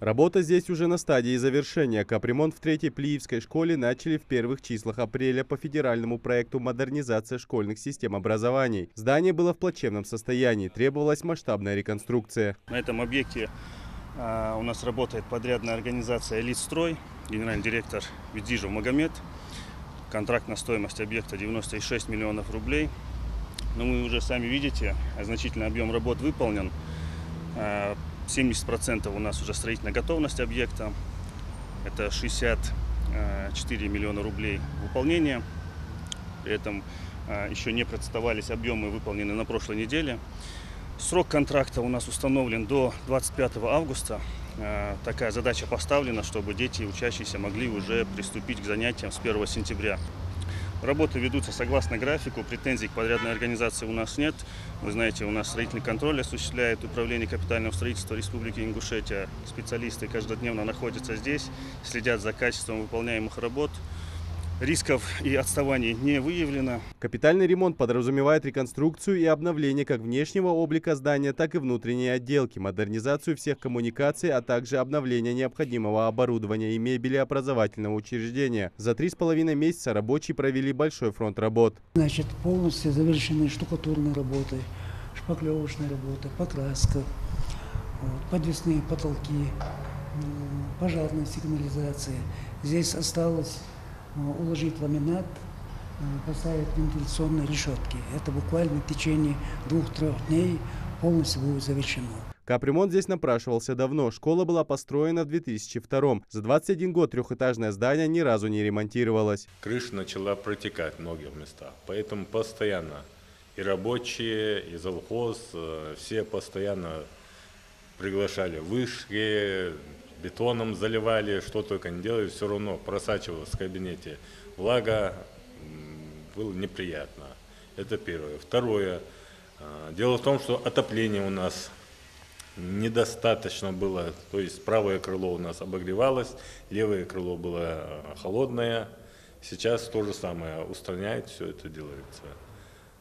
Работа здесь уже на стадии завершения. Капремонт в Третьей Плиевской школе начали в первых числах апреля по федеральному проекту «Модернизация школьных систем образований». Здание было в плачевном состоянии, требовалась масштабная реконструкция. На этом объекте у нас работает подрядная организация «Элитстрой», генеральный директор Ведижев Магомед. Контрактная стоимость объекта 96 миллионов рублей. Но вы уже сами видите, значительный объем работ выполнен. 70% у нас уже строительная готовность объекта. Это 64 миллиона рублей выполнения. При этом еще не представались объемы, выполненные на прошлой неделе. Срок контракта у нас установлен до 25 августа. Такая задача поставлена, чтобы дети и учащиеся могли уже приступить к занятиям с 1 сентября. Работы ведутся согласно графику, претензий к подрядной организации у нас нет. Вы знаете, у нас строительный контроль осуществляет Управление капитального строительства Республики Ингушетия. Специалисты каждодневно находятся здесь, следят за качеством выполняемых работ. Рисков и отставаний не выявлено. Капитальный ремонт подразумевает реконструкцию и обновление как внешнего облика здания, так и внутренней отделки, модернизацию всех коммуникаций, а также обновление необходимого оборудования и мебели образовательного учреждения. За 3,5 месяца рабочие провели большой фронт работ. Значит, полностью завершены штукатурные работы, шпаклевочные работы, покраска, подвесные потолки, пожарная сигнализация. Здесь осталось уложить ламинат, поставить вентиляционные решетки. Это буквально в течение 2-3 дней полностью будет завершено. Капремонт здесь напрашивался давно. Школа была построена в 2002-м. За 21 год трехэтажное здание ни разу не ремонтировалось. Крыша начала протекать в многих местах, поэтому постоянно и рабочие, и завхоз, все постоянно приглашали вышки, бетоном заливали, что только не делали, все равно просачивалась в кабинете влага, было неприятно. Это первое. Второе. Дело в том, что отопление у нас недостаточно было, то есть правое крыло у нас обогревалось, левое крыло было холодное. Сейчас то же самое устраняет, все это делается.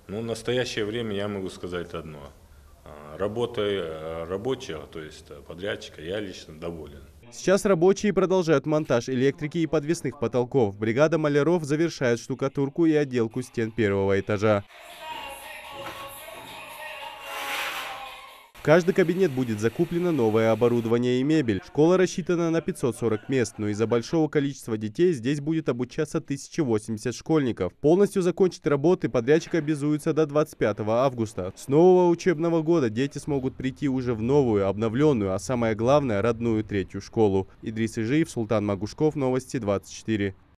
Но в настоящее время я могу сказать одно. Работой рабочего, то есть подрядчика, я лично доволен. Сейчас рабочие продолжают монтаж электрики и подвесных потолков. Бригада маляров завершает штукатурку и отделку стен первого этажа. В каждый кабинет будет закуплено новое оборудование и мебель. Школа рассчитана на 540 мест, но из-за большого количества детей здесь будет обучаться 1080 школьников. Полностью закончить работы подрядчик обязуется до 25 августа. С нового учебного года дети смогут прийти уже в новую, обновленную, а самое главное, родную третью школу. Идрис Ижиев, Султан Магушков, Новости 24.